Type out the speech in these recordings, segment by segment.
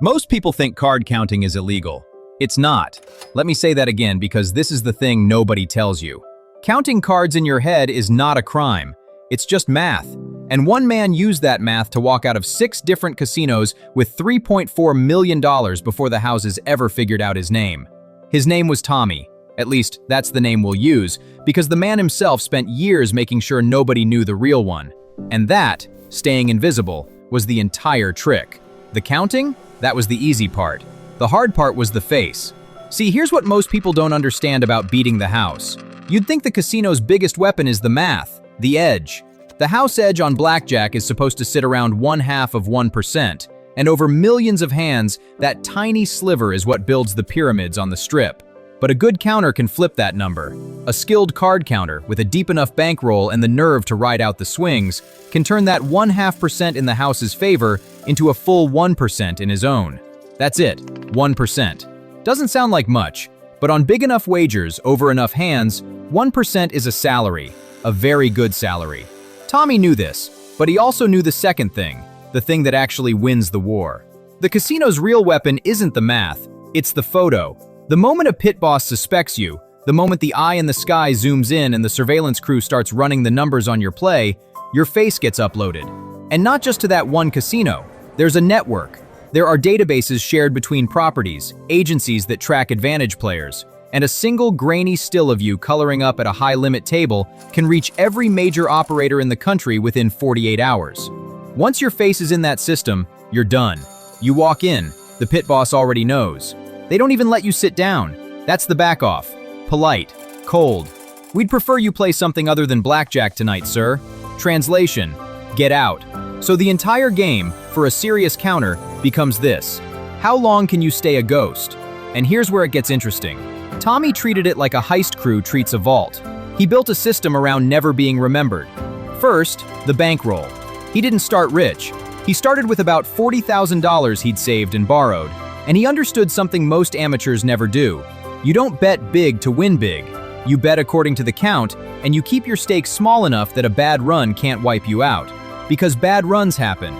Most people think card counting is illegal. It's not. Let me say that again because this is the thing nobody tells you. Counting cards in your head is not a crime. It's just math. And one man used that math to walk out of 6 different casinos with $3.4 million before the houses ever figured out his name. His name was Tommy. At least, that's the name we'll use, because the man himself spent years making sure nobody knew the real one. And that, staying invisible, was the entire trick. The counting? That was the easy part. The hard part was the face. See, here's what most people don't understand about beating the house. You'd think the casino's biggest weapon is the math, the edge. The house edge on blackjack is supposed to sit around 0.5%, and over millions of hands, that tiny sliver is what builds the pyramids on the strip. But a good counter can flip that number. A skilled card counter, with a deep enough bankroll and the nerve to ride out the swings, can turn that 0.5% in the house's favor into a full 1% in his own. That's it, 1%. Doesn't sound like much, but on big enough wagers, over enough hands, 1% is a salary, a very good salary. Tommy knew this, but he also knew the second thing, the thing that actually wins the war. The casino's real weapon isn't the math, it's the photo. The moment a pit boss suspects you, the moment the eye in the sky zooms in and the surveillance crew starts running the numbers on your play, your face gets uploaded. And not just to that one casino. There's a network. There are databases shared between properties, agencies that track advantage players, and a single grainy still of you coloring up at a high-limit table can reach every major operator in the country within 48 hours. Once your face is in that system, you're done. You walk in, the pit boss already knows. They don't even let you sit down. That's the back off. Polite, cold. We'd prefer you play something other than blackjack tonight, sir. Translation, get out. So the entire game, for a serious counter, becomes this. How long can you stay a ghost? And here's where it gets interesting. Tommy treated it like a heist crew treats a vault. He built a system around never being remembered. First, the bankroll. He didn't start rich. He started with about $40,000 he'd saved and borrowed, and he understood something most amateurs never do. You don't bet big to win big. You bet according to the count, and you keep your stakes small enough that a bad run can't wipe you out. Because bad runs happen.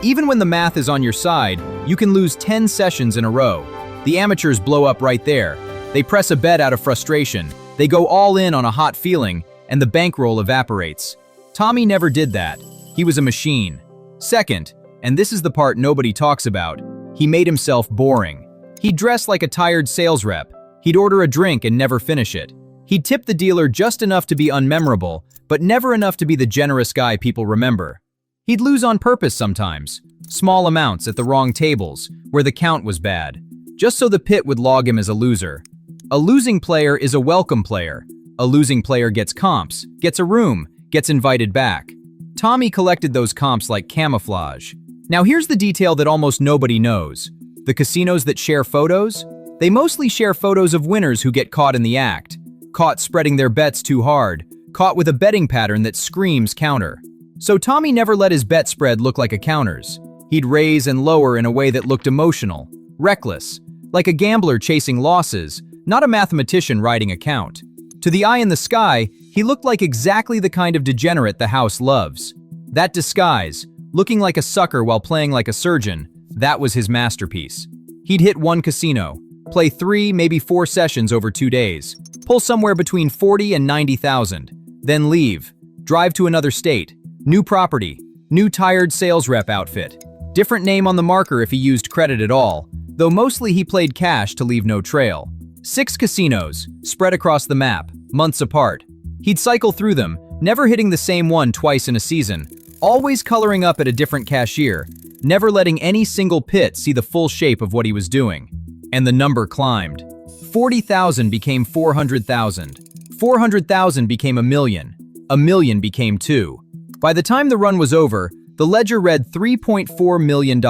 Even when the math is on your side, you can lose 10 sessions in a row. The amateurs blow up right there. They press a bet out of frustration. They go all in on a hot feeling, and the bankroll evaporates. Tommy never did that. He was a machine. Second, and this is the part nobody talks about, he made himself boring. He'd dress like a tired sales rep. He'd order a drink and never finish it. He'd tip the dealer just enough to be unmemorable, but never enough to be the generous guy people remember. He'd lose on purpose sometimes, small amounts at the wrong tables, where the count was bad, just so the pit would log him as a loser. A losing player is a welcome player. A losing player gets comps, gets a room, gets invited back. Tommy collected those comps like camouflage. Now here's the detail that almost nobody knows. The casinos that share photos? They mostly share photos of winners who get caught in the act. Caught spreading their bets too hard. Caught with a betting pattern that screams counter. So Tommy never let his bet spread look like a counter's. He'd raise and lower in a way that looked emotional, reckless, like a gambler chasing losses, not a mathematician writing a count. To the eye in the sky, he looked like exactly the kind of degenerate the house loves. That disguise, looking like a sucker while playing like a surgeon, that was his masterpiece. He'd hit one casino, play 3, maybe 4 sessions over 2 days, pull somewhere between 40 and 90,000, then leave, drive to another state, new property, new tired sales rep outfit, different name on the marker if he used credit at all, though mostly he played cash to leave no trail. 6 casinos, spread across the map, months apart. He'd cycle through them, never hitting the same one twice in a season, always coloring up at a different cashier, never letting any single pit see the full shape of what he was doing. And the number climbed. 40,000 became 400,000. 400,000 became a million. A million became 2. By the time the run was over, the ledger read $3.4 million.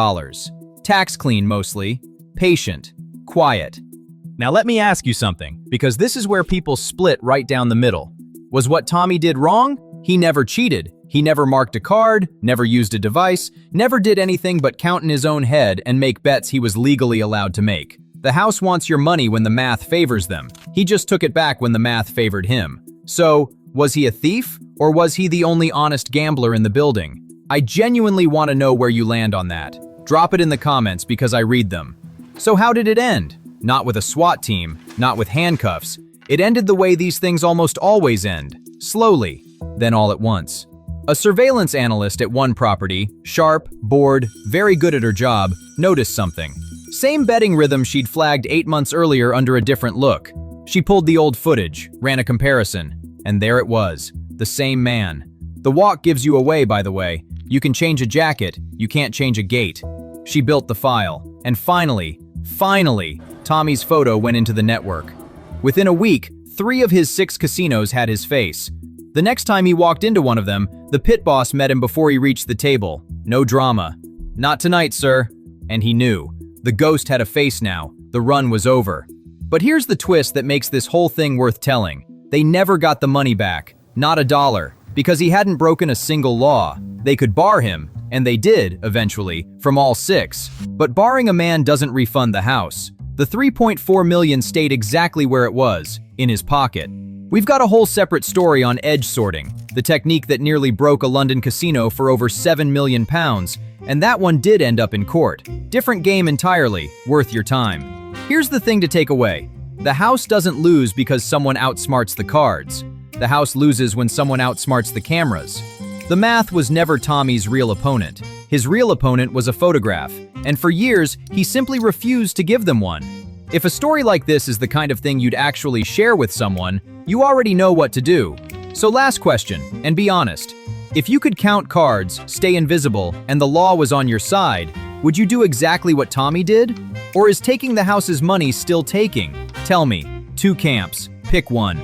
Tax clean mostly, patient, quiet. Now let me ask you something, because this is where people split right down the middle. Was what Tommy did wrong? He never cheated. He never marked a card, never used a device, never did anything but count in his own head and make bets he was legally allowed to make. The house wants your money when the math favors them. He just took it back when the math favored him. So, was he a thief? Or was he the only honest gambler in the building? I genuinely want to know where you land on that. Drop it in the comments because I read them. So how did it end? Not with a SWAT team, not with handcuffs. It ended the way these things almost always end. Slowly, then all at once. A surveillance analyst at one property, sharp, bored, very good at her job, noticed something. Same betting rhythm she'd flagged 8 months earlier under a different look. She pulled the old footage, ran a comparison, and there it was, the same man. The walk gives you away, by the way. You can change a jacket, you can't change a gait. She built the file, and finally, Tommy's photo went into the network. Within a week, 3 of his 6 casinos had his face. The next time he walked into one of them, the pit boss met him before he reached the table. No drama. "Not tonight, sir." And he knew. The ghost had a face now. The run was over. But here's the twist that makes this whole thing worth telling. They never got the money back. Not a dollar. Because he hadn't broken a single law. They could bar him, and they did, eventually, from all 6. But barring a man doesn't refund the house. The $3.4 million stayed exactly where it was, in his pocket. We've got a whole separate story on edge sorting, the technique that nearly broke a London casino for over £7 million, and that one did end up in court. Different game entirely, worth your time. Here's the thing to take away. The house doesn't lose because someone outsmarts the cards. The house loses when someone outsmarts the cameras. The math was never Tommy's real opponent. His real opponent was a photograph, and for years, he simply refused to give them one. If a story like this is the kind of thing you'd actually share with someone, you already know what to do. So last question, and be honest. If you could count cards, stay invisible, and the law was on your side, would you do exactly what Tommy did? Or is taking the house's money still taking? Tell me. 2 camps. Pick one.